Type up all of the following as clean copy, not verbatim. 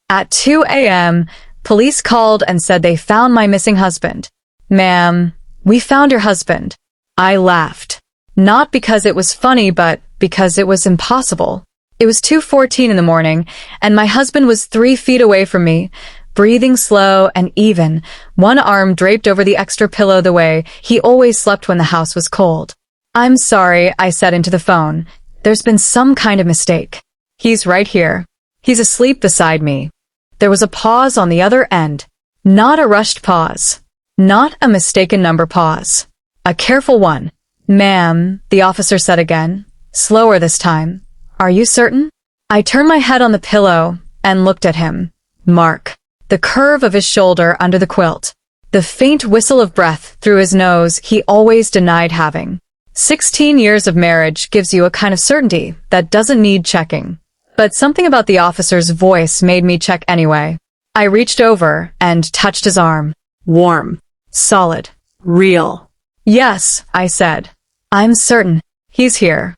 At 2 a.m., police called and said they found my missing husband. Ma'am, we found your husband. I laughed. Not because it was funny, but because it was impossible. It was 2:14 in the morning, and my husband was 3 feet away from me, breathing slow and even, one arm draped over the extra pillow the way he always slept when the house was cold. I'm sorry, I said into the phone. There's been some kind of mistake. He's right here. He's asleep beside me. There was a pause on the other end. Not a rushed pause. Not a mistaken number pause. A careful one. Ma'am, the officer said again, slower this time. Are you certain? I turned my head on the pillow and looked at him. Mark. The curve of his shoulder under the quilt. The faint whistle of breath through his nose he always denied having. 16 years of marriage gives you a kind of certainty that doesn't need checking. But something about the officer's voice made me check anyway. I reached over and touched his arm. Warm. Solid. Real. Yes, I said. I'm certain. He's here.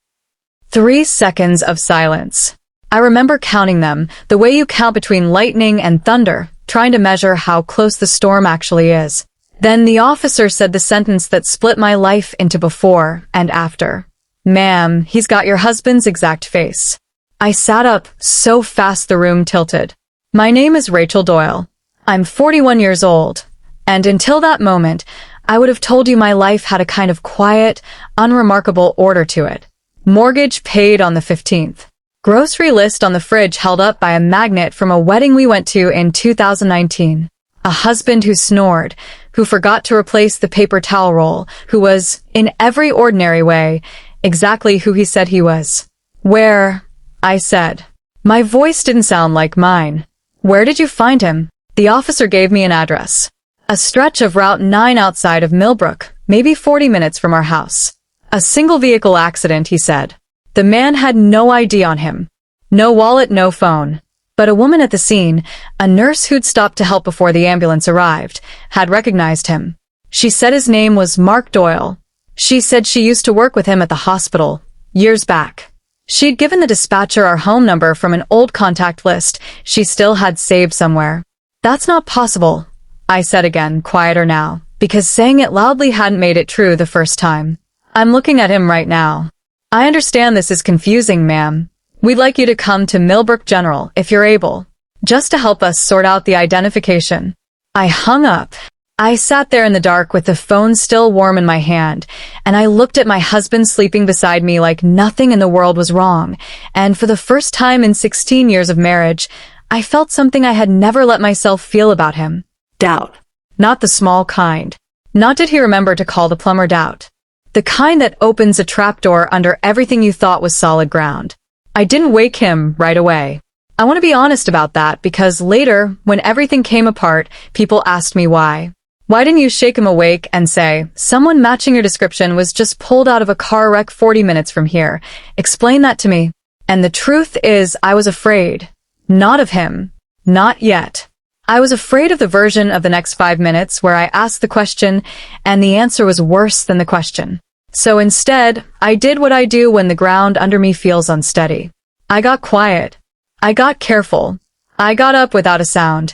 3 seconds of silence. I remember counting them, the way you count between lightning and thunder, trying to measure how close the storm actually is. Then the officer said the sentence that split my life into before and after. Ma'am, he's got your husband's exact face. I sat up so fast the room tilted. My name is Rachel Doyle. I'm 41 years old, and until that moment, I would have told you my life had a kind of quiet, unremarkable order to it. Mortgage paid on the 15th. Grocery list on the fridge held up by a magnet from a wedding we went to in 2019. A husband who snored, who forgot to replace the paper towel roll, who was, in every ordinary way, exactly who he said he was. Where? I said. My voice didn't sound like mine. Where did you find him? The officer gave me an address. A stretch of Route 9 outside of Millbrook, maybe 40 minutes from our house. A single vehicle accident, he said. The man had no ID on him. No wallet, no phone. But a woman at the scene, a nurse who'd stopped to help before the ambulance arrived, had recognized him. She said his name was Mark Doyle. She said she used to work with him at the hospital, years back. She'd given the dispatcher our home number from an old contact list she still had saved somewhere. That's not possible, I said again, quieter now, because saying it loudly hadn't made it true the first time. I'm looking at him right now. I understand this is confusing, ma'am. We'd like you to come to Millbrook General, if you're able, just to help us sort out the identification. I hung up. I sat there in the dark with the phone still warm in my hand, and I looked at my husband sleeping beside me like nothing in the world was wrong, and for the first time in 16 years of marriage, I felt something I had never let myself feel about him. Doubt. Not the small kind. Not did he remember to call the plumber doubt. The kind that opens a trapdoor under everything you thought was solid ground. I didn't wake him right away. I want to be honest about that because later, when everything came apart, people asked me why. Why didn't you shake him awake and say, someone matching your description was just pulled out of a car wreck 40 minutes from here? Explain that to me. And the truth is, I was afraid. Not of him. Not yet. I was afraid of the version of the next 5 minutes where I asked the question and the answer was worse than the question. So instead, I did what I do when the ground under me feels unsteady. I got quiet. I got careful. I got up without a sound,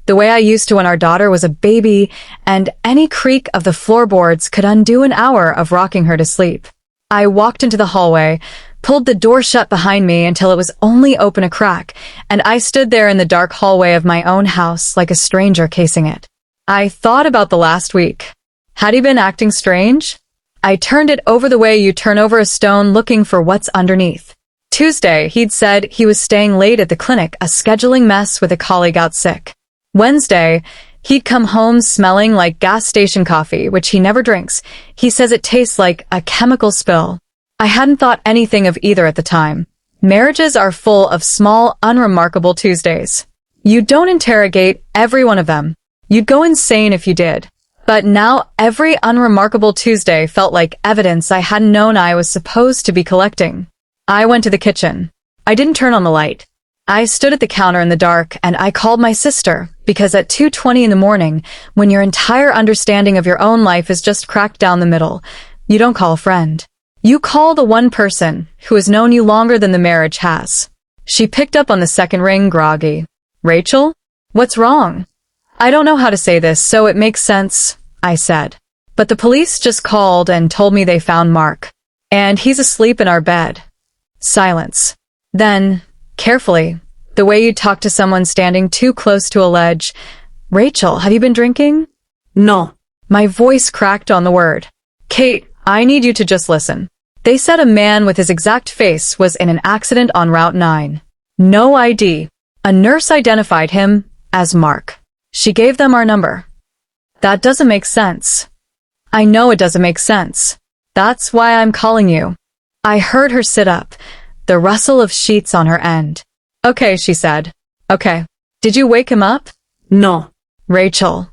the way I used to when our daughter was a baby, and any creak of the floorboards could undo an hour of rocking her to sleep. I walked into the hallway, pulled the door shut behind me until it was only open a crack, and I stood there in the dark hallway of my own house like a stranger casing it. I thought about the last week. Had he been acting strange? I turned it over the way you turn over a stone looking for what's underneath. Tuesday, he'd said he was staying late at the clinic, a scheduling mess with a colleague out sick. Wednesday, he'd come home smelling like gas station coffee, which he never drinks. He says it tastes like a chemical spill. I hadn't thought anything of either at the time. Marriages are full of small, unremarkable Tuesdays. You don't interrogate every one of them. You'd go insane if you did. But now every unremarkable Tuesday felt like evidence I hadn't known I was supposed to be collecting. I went to the kitchen. I didn't turn on the light. I stood at the counter in the dark and I called my sister, because at 2:20 in the morning, when your entire understanding of your own life is just cracked down the middle, you don't call a friend. You call the one person who has known you longer than the marriage has. She picked up on the second ring, groggy. Rachel? What's wrong? I don't know how to say this, so it makes sense, I said. But the police just called and told me they found Mark. And he's asleep in our bed. Silence. Then, carefully, the way you talk to someone standing too close to a ledge. Rachel, have you been drinking? No. My voice cracked on the word. Kate, I need you to just listen. They said a man with his exact face was in an accident on Route 9. No ID. A nurse identified him as Mark. She gave them our number. That doesn't make sense. I know it doesn't make sense. That's why I'm calling you. I heard her sit up, the rustle of sheets on her end. Okay, she said. Okay. Did you wake him up? No. Rachel.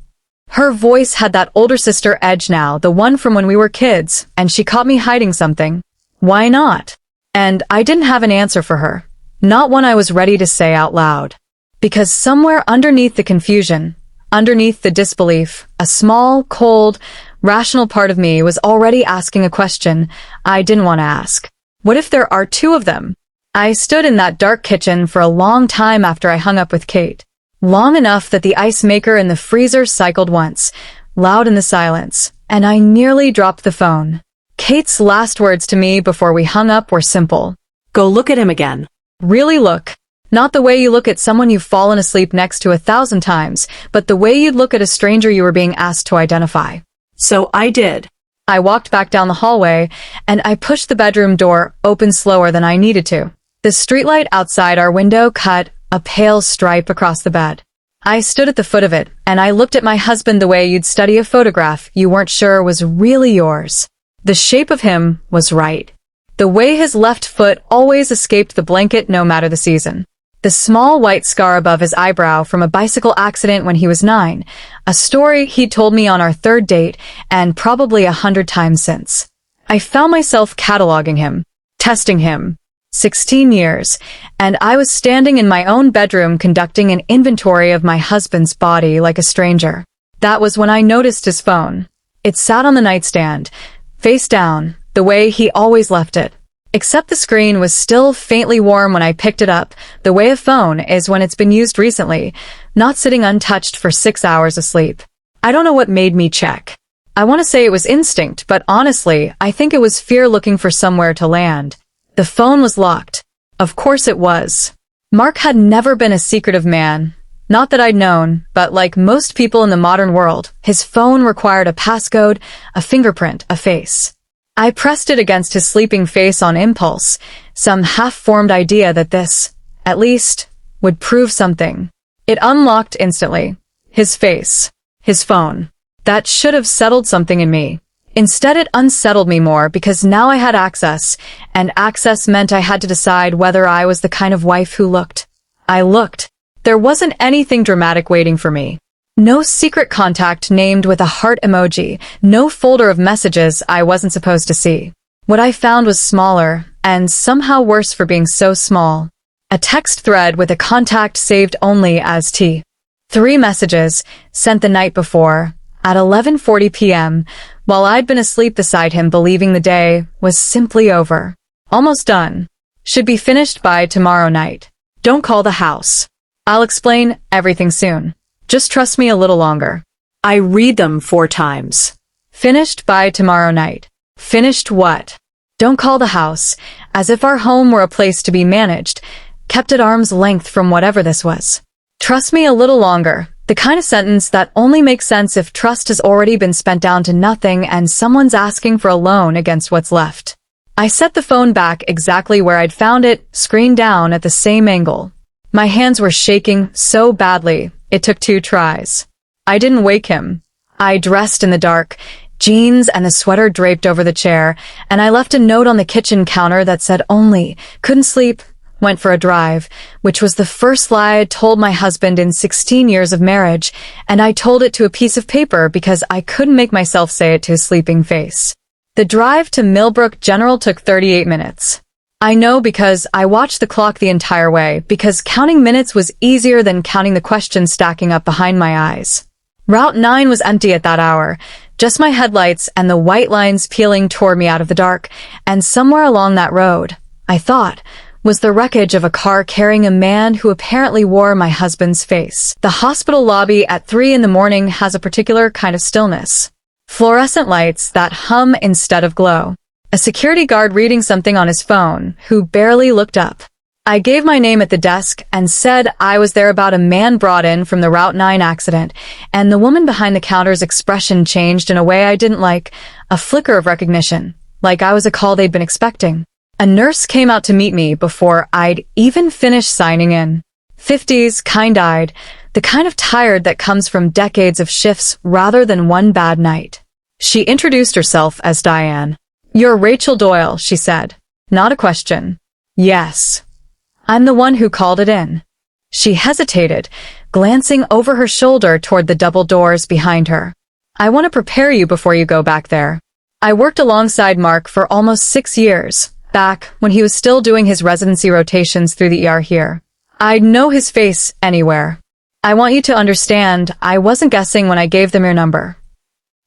Her voice had that older sister edge now, the one from when we were kids, and she caught me hiding something. Why not? And I didn't have an answer for her. Not one I was ready to say out loud. Because somewhere underneath the confusion, underneath the disbelief, a small, cold, rational part of me was already asking a question I didn't want to ask. What if there are two of them? I stood in that dark kitchen for a long time after I hung up with Kate. Long enough that the ice maker in the freezer cycled once, loud in the silence, and I nearly dropped the phone. Kate's last words to me before we hung up were simple. Go look at him again. Really look. Not the way you look at someone you've fallen asleep next to 1,000 times, but the way you'd look at a stranger you were being asked to identify. So I did. I walked back down the hallway, and I pushed the bedroom door open slower than I needed to. The streetlight outside our window cut a pale stripe across the bed. I stood at the foot of it, and I looked at my husband the way you'd study a photograph you weren't sure was really yours. The shape of him was right. The way his left foot always escaped the blanket no matter the season. The small white scar above his eyebrow from a bicycle accident when he was 9, a story he'd told me on our third date and probably 100 times since. I found myself cataloging him, testing him. 16 years, and I was standing in my own bedroom conducting an inventory of my husband's body like a stranger. That was when I noticed his phone. It sat on the nightstand, face down, the way he always left it. Except the screen was still faintly warm when I picked it up, the way a phone is when it's been used recently, not sitting untouched for 6 hours asleep. I don't know what made me check. I want to say it was instinct, but honestly, I think it was fear looking for somewhere to land. The phone was locked. Of course it was. Mark had never been a secretive man. Not that I'd known, but like most people in the modern world, his phone required a passcode, a fingerprint, a face. I pressed it against his sleeping face on impulse, some half-formed idea that this, at least, would prove something. It unlocked instantly. His face. His phone. That should have settled something in me. Instead, it unsettled me more because now I had access, and access meant I had to decide whether I was the kind of wife who looked. I looked. There wasn't anything dramatic waiting for me. No secret contact named with a heart emoji, no folder of messages I wasn't supposed to see. What I found was smaller, and somehow worse for being so small. A text thread with a contact saved only as T. 3 messages, sent the night before, at 11:40 p.m., while I'd been asleep beside him believing the day was simply over. Almost done. Should be finished by tomorrow night. Don't call the house. I'll explain everything soon. Just trust me a little longer. I read them 4 times. Finished by tomorrow night. Finished what? Don't call the house, as if our home were a place to be managed, kept at arm's length from whatever this was. Trust me a little longer. The kind of sentence that only makes sense if trust has already been spent down to nothing and someone's asking for a loan against what's left. I set the phone back exactly where I'd found it, screen down at the same angle. My hands were shaking so badly, it took 2 tries. I didn't wake him. I dressed in the dark, jeans and a sweater draped over the chair, and I left a note on the kitchen counter that said only, couldn't sleep, went for a drive, which was the first lie I'd told my husband in 16 years of marriage, and I told it to a piece of paper because I couldn't make myself say it to his sleeping face. The drive to Millbrook General took 38 minutes. I know because I watched the clock the entire way, because counting minutes was easier than counting the questions stacking up behind my eyes. Route 9 was empty at that hour, just my headlights and the white lines peeling toward me out of the dark, and somewhere along that road, I thought, was the wreckage of a car carrying a man who apparently wore my husband's face. The hospital lobby at 3 in the morning has a particular kind of stillness. Fluorescent lights that hum instead of glow. A security guard reading something on his phone, who barely looked up. I gave my name at the desk and said I was there about a man brought in from the Route 9 accident, and the woman behind the counter's expression changed in a way I didn't like, a flicker of recognition, like I was a call they'd been expecting. A nurse came out to meet me before I'd even finished signing in. 50s, kind-eyed, the kind of tired that comes from decades of shifts rather than one bad night. She introduced herself as Diane. "You're Rachel Doyle," she said. Not a question. Yes. I'm the one who called it in. She hesitated, glancing over her shoulder toward the double doors behind her. "I want to prepare you before you go back there. I worked alongside Mark for almost 6 years, back when he was still doing his residency rotations through the ER here. I'd know his face anywhere. I want you to understand I wasn't guessing when I gave them your number."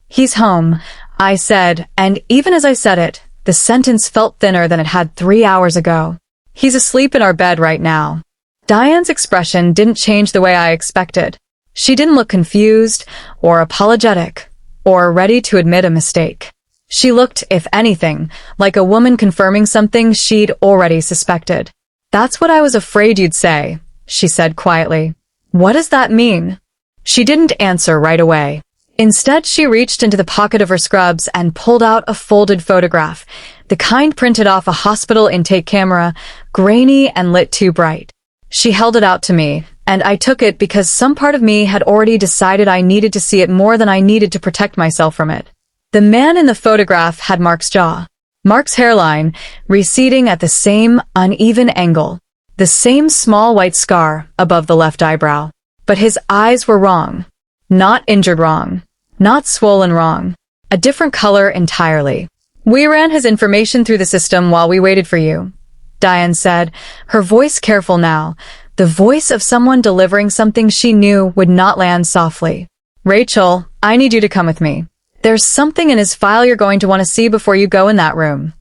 "He's home," I said, and even as I said it, the sentence felt thinner than it had 3 hours ago. "He's asleep in our bed right now." Diane's expression didn't change the way I expected. She didn't look confused, or apologetic, or ready to admit a mistake. She looked, if anything, like a woman confirming something she'd already suspected. "That's what I was afraid you'd say," she said quietly. "What does that mean?" She didn't answer right away. Instead, she reached into the pocket of her scrubs and pulled out a folded photograph, the kind printed off a hospital intake camera, grainy and lit too bright. She held it out to me, and I took it because some part of me had already decided I needed to see it more than I needed to protect myself from it. The man in the photograph had Mark's jaw. Mark's hairline, receding at the same uneven angle. The same small white scar above the left eyebrow. But his eyes were wrong. Not injured wrong. Not swollen wrong. A different color entirely. "We ran his information through the system while we waited for you," Diane said, her voice careful now, the voice of someone delivering something she knew would not land softly. "Rachel, I need you to come with me. There's something in his file you're going to want to see before you go in that room."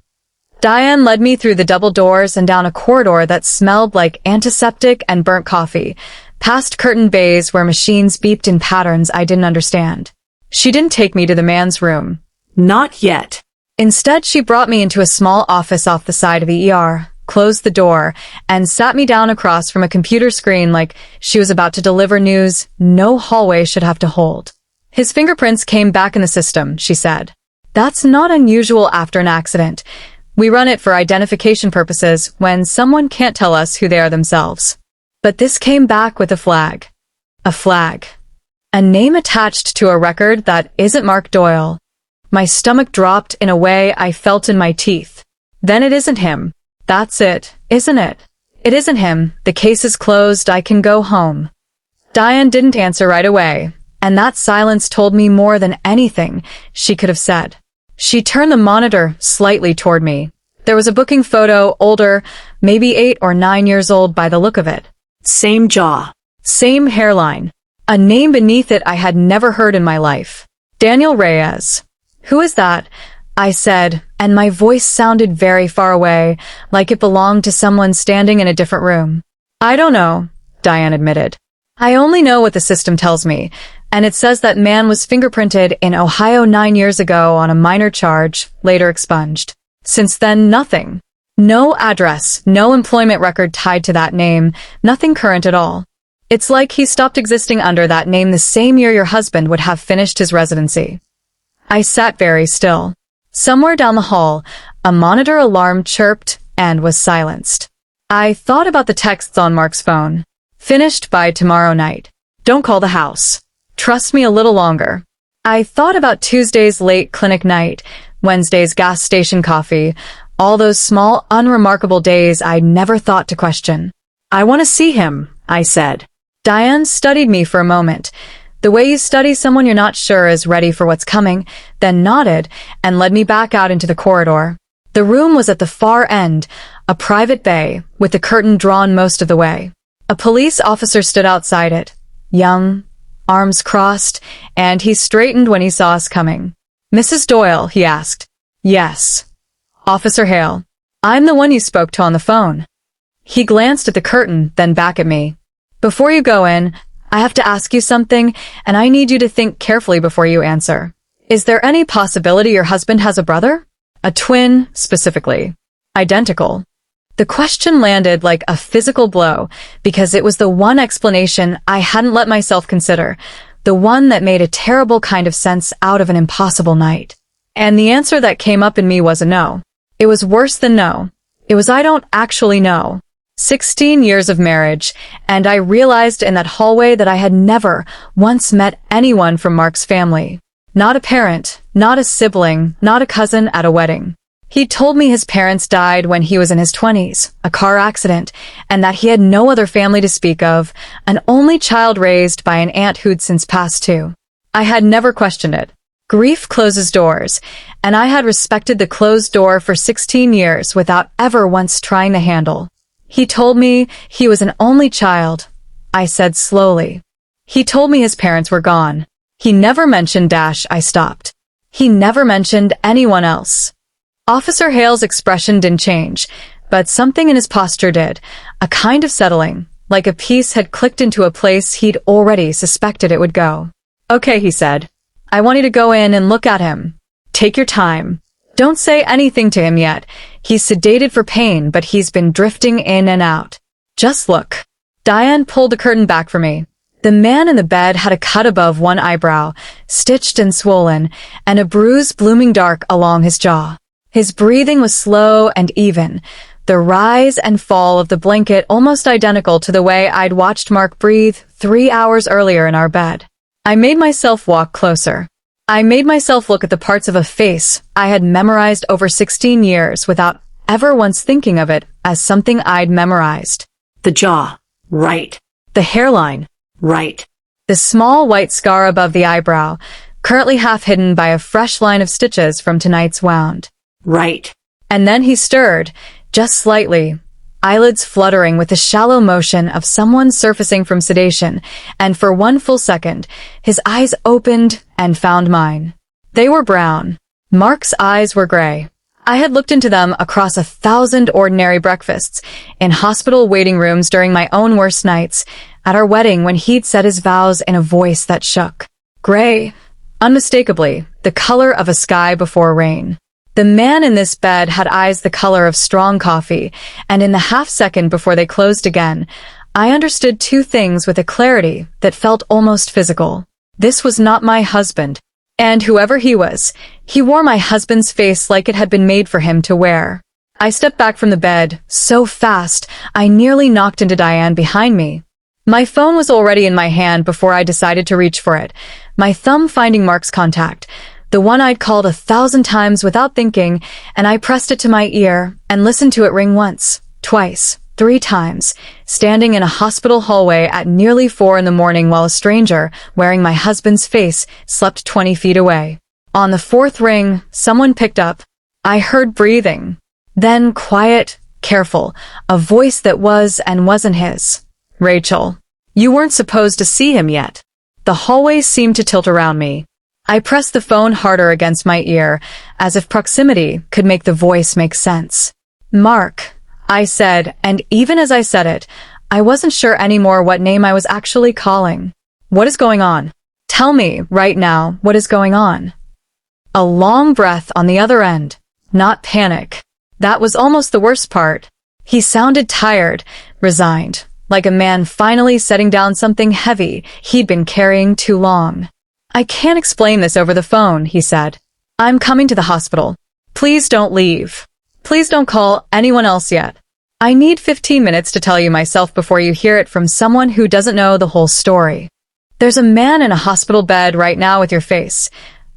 Diane led me through the double doors and down a corridor that smelled like antiseptic and burnt coffee, past curtained bays where machines beeped in patterns I didn't understand. She didn't take me to the man's room. Not yet. Instead, she brought me into a small office off the side of the ER, closed the door, and sat me down across from a computer screen like she was about to deliver news no hallway should have to hold. "His fingerprints came back in the system," she said. "That's not unusual after an accident. We run it for identification purposes when someone can't tell us who they are themselves. But this came back with a flag. A flag. A name attached to a record that isn't Mark Doyle." My stomach dropped in a way I felt in my teeth. "Then it isn't him. That's it, isn't it? It isn't him. The case is closed. I can go home." Diane didn't answer right away, and that silence told me more than anything she could have said. She turned the monitor slightly toward me. There was a booking photo, older, maybe 8 or 9 years old by the look of it. Same jaw. Same hairline. A name beneath it I had never heard in my life. Daniel Reyes. "Who is that?" I said, and my voice sounded very far away, like it belonged to someone standing in a different room. "I don't know," Diane admitted. "I only know what the system tells me, and it says that man was fingerprinted in Ohio 9 years ago on a minor charge, later expunged. Since then, nothing. No address, no employment record tied to that name, nothing current at all. It's like he stopped existing under that name the same year your husband would have finished his residency." I sat very still. Somewhere down the hall, a monitor alarm chirped and was silenced. I thought about the texts on Mark's phone. "Finished by tomorrow night. Don't call the house. Trust me a little longer." I thought about Tuesday's late clinic night, Wednesday's gas station coffee, all those small, unremarkable days I'd never thought to question. "I want to see him," I said. Diane studied me for a moment, the way you study someone you're not sure is ready for what's coming, then nodded and led me back out into the corridor. The room was at the far end, a private bay, with the curtain drawn most of the way. A police officer stood outside it, young, arms crossed, and he straightened when he saw us coming. "Mrs. Doyle?" he asked. "Yes." "Officer Hale. I'm the one you spoke to on the phone." He glanced at the curtain, then back at me. Before you go in, I have to ask you something, and I need you to think carefully before you answer. Is there any possibility your husband has a brother? A twin, specifically. Identical. The question landed like a physical blow because it was the one explanation I hadn't let myself consider, the one that made a terrible kind of sense out of an impossible night. And the answer that came up in me was a no. It was worse than no. It was I don't actually know. 16 years of marriage, and I realized in that hallway that I had never once met anyone from Mark's family. Not a parent, not a sibling, not a cousin at a wedding. He told me his parents died when he was in his 20s, a car accident, and that he had no other family to speak of, an only child raised by an aunt who'd since passed too. I had never questioned it. Grief closes doors, and I had respected the closed door for 16 years without ever once trying the handle. He told me he was an only child, I said slowly. He told me his parents were gone. He never mentioned I stopped. He never mentioned anyone else. Officer Hale's expression didn't change, but something in his posture did, a kind of settling, like a piece had clicked into a place he'd already suspected it would go. Okay, he said. I want you to go in and look at him. Take your time. Don't say anything to him yet. He's sedated for pain, but he's been drifting in and out. Just look. Diane pulled the curtain back for me. The man in the bed had a cut above one eyebrow, stitched and swollen, and a bruise blooming dark along his jaw. His breathing was slow and even, the rise and fall of the blanket almost identical to the way I'd watched Mark breathe 3 hours earlier in our bed. I made myself walk closer. I made myself look at the parts of a face I had memorized over 16 years without ever once thinking of it as something I'd memorized. The jaw. Right. The hairline. Right. The small white scar above the eyebrow, currently half hidden by a fresh line of stitches from tonight's wound. Right. And then he stirred, just slightly, eyelids fluttering with the shallow motion of someone surfacing from sedation, and for one full second, his eyes opened and found mine. They were brown. Mark's eyes were gray. I had looked into them across 1,000 ordinary breakfasts, in hospital waiting rooms during my own worst nights, at our wedding when he'd said his vows in a voice that shook. Gray, unmistakably, the color of a sky before rain. The man in this bed had eyes the color of strong coffee, and in the half-second before they closed again, I understood two things with a clarity that felt almost physical. This was not my husband, and whoever he was, he wore my husband's face like it had been made for him to wear. I stepped back from the bed, so fast, I nearly knocked into Diane behind me. My phone was already in my hand before I decided to reach for it, my thumb finding Mark's contact, the one I'd called 1,000 times without thinking, and I pressed it to my ear and listened to it ring once, twice, 3 times, standing in a hospital hallway at nearly 4 a.m. while a stranger, wearing my husband's face, slept 20 feet away. On the 4th ring, someone picked up. I heard breathing. Then quiet, careful, a voice that was and wasn't his. Rachel. You weren't supposed to see him yet. The hallway seemed to tilt around me. I pressed the phone harder against my ear, as if proximity could make the voice make sense. Mark, I said, and even as I said it, I wasn't sure anymore what name I was actually calling. What is going on? Tell me, right now, what is going on? A long breath on the other end. Not panic. That was almost the worst part. He sounded tired, resigned, like a man finally setting down something heavy he'd been carrying too long. I can't explain this over the phone, he said. I'm coming to the hospital. Please don't leave. Please don't call anyone else yet. I need 15 minutes to tell you myself before you hear it from someone who doesn't know the whole story. There's a man in a hospital bed right now with your face,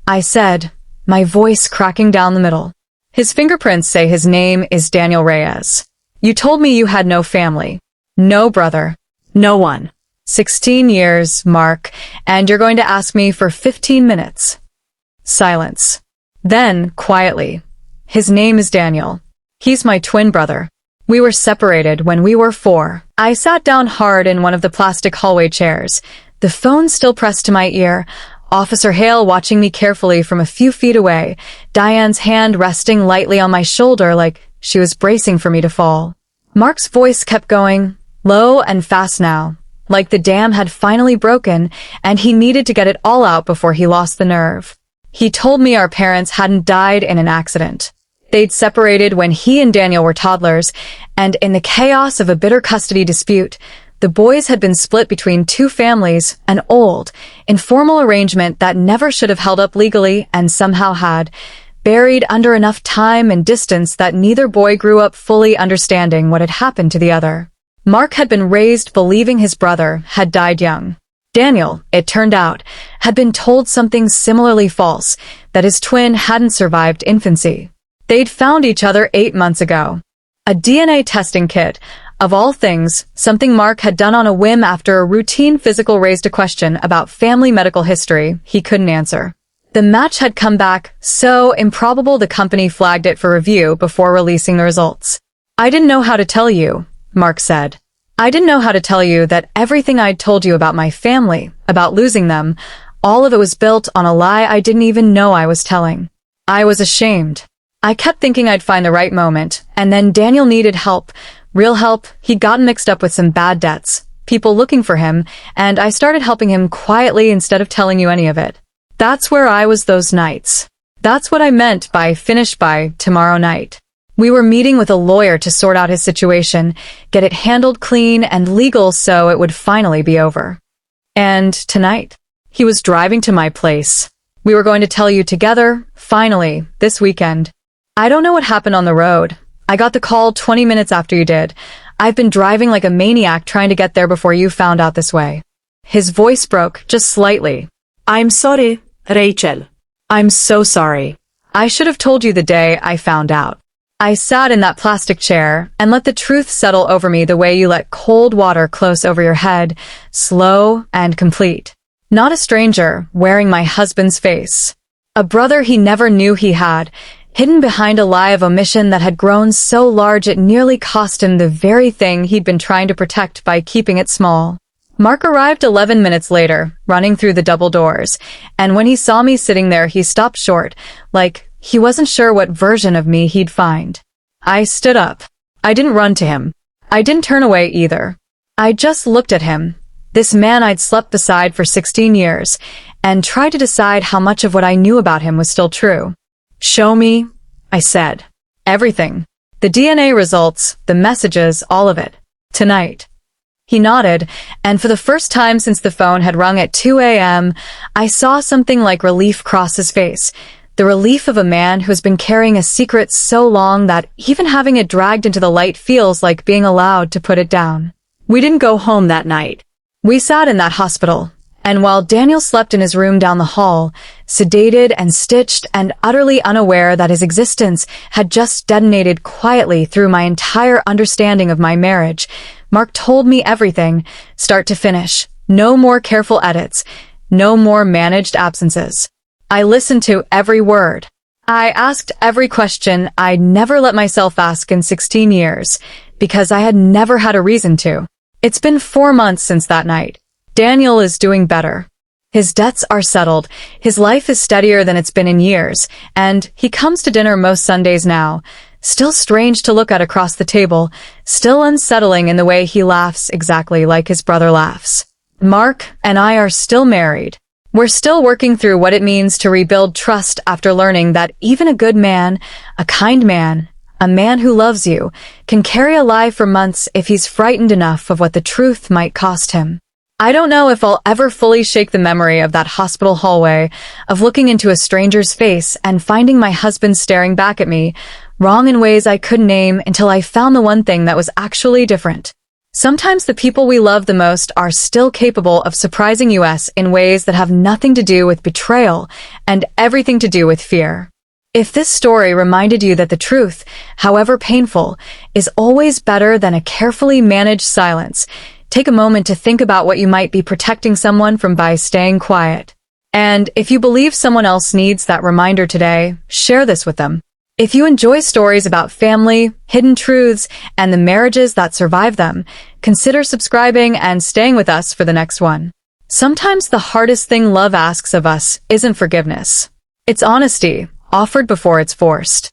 I said, my voice cracking down the middle. His fingerprints say his name is Daniel Reyes. You told me you had no family. No brother. No one. 16 years, Mark, and you're going to ask me for 15 minutes. Silence. Then, quietly, his name is Daniel. He's my twin brother. We were separated when we were 4. I sat down hard in one of the plastic hallway chairs, the phone still pressed to my ear, Officer Hale watching me carefully from a few feet away, Diane's hand resting lightly on my shoulder like she was bracing for me to fall. Mark's voice kept going, low and fast now, like the dam had finally broken and he needed to get it all out before he lost the nerve. He told me our parents hadn't died in an accident. They'd separated when he and Daniel were toddlers, and in the chaos of a bitter custody dispute, the boys had been split between two families, an old, informal arrangement that never should have held up legally and somehow had, buried under enough time and distance that neither boy grew up fully understanding what had happened to the other. Mark had been raised believing his brother had died young. Daniel, it turned out, had been told something similarly false, that his twin hadn't survived infancy. They'd found each other 8 months ago. A DNA testing kit, of all things, something Mark had done on a whim after a routine physical raised a question about family medical history he couldn't answer. The match had come back so improbable the company flagged it for review before releasing the results. "I didn't know how to tell you," Mark said. "I didn't know how to tell you that everything I'd told you about my family, about losing them, all of it was built on a lie I didn't even know I was telling. I was ashamed. I kept thinking I'd find the right moment, and then Daniel needed help. Real help. He'd gotten mixed up with some bad debts, people looking for him, and I started helping him quietly instead of telling you any of it. That's where I was those nights. That's what I meant by finished by tomorrow night. We were meeting with a lawyer to sort out his situation, get it handled clean and legal so it would finally be over. And tonight, he was driving to my place. We were going to tell you together, finally, this weekend. I don't know what happened on the road. I got the call 20 minutes after you did. I've been driving like a maniac trying to get there before you found out this way." His voice broke just slightly. I'm sorry, Rachel. "I'm so sorry. I should have told you the day I found out." I sat in that plastic chair and let the truth settle over me the way you let cold water close over your head, slow and complete. Not a stranger, wearing my husband's face. A brother he never knew he had, hidden behind a lie of omission that had grown so large it nearly cost him the very thing he'd been trying to protect by keeping it small. Mark arrived 11 minutes later, running through the double doors, and when he saw me sitting there he stopped short, like he wasn't sure what version of me he'd find. I stood up. I didn't run to him. I didn't turn away either. I just looked at him, this man I'd slept beside for 16 years, and tried to decide how much of what I knew about him was still true. "Show me," I said. "Everything. The DNA results, the messages, all of it. Tonight." He nodded, and for the first time since the phone had rung at 2 a.m., I saw something like relief cross his face. The relief of a man who's been carrying a secret so long that even having it dragged into the light feels like being allowed to put it down. We didn't go home that night. We sat in that hospital. And while Daniel slept in his room down the hall, sedated and stitched and utterly unaware that his existence had just detonated quietly through my entire understanding of my marriage, Mark told me everything, start to finish. No more careful edits. No more managed absences. I listened to every word. I asked every question I'd never let myself ask in 16 years, because I had never had a reason to. It's been 4 months since that night. Daniel is doing better. His debts are settled, his life is steadier than it's been in years, and he comes to dinner most Sundays now. Still strange to look at across the table, still unsettling in the way he laughs exactly like his brother laughs. Mark and I are still married. We're still working through what it means to rebuild trust after learning that even a good man, a kind man, a man who loves you, can carry a lie for months if he's frightened enough of what the truth might cost him. I don't know if I'll ever fully shake the memory of that hospital hallway, of looking into a stranger's face and finding my husband staring back at me, wrong in ways I couldn't name until I found the one thing that was actually different. Sometimes the people we love the most are still capable of surprising us in ways that have nothing to do with betrayal and everything to do with fear. If this story reminded you that the truth, however painful, is always better than a carefully managed silence, take a moment to think about what you might be protecting someone from by staying quiet. And if you believe someone else needs that reminder today, share this with them. If you enjoy stories about family, hidden truths, and the marriages that survive them, consider subscribing and staying with us for the next one. Sometimes the hardest thing love asks of us isn't forgiveness. It's honesty, offered before it's forced.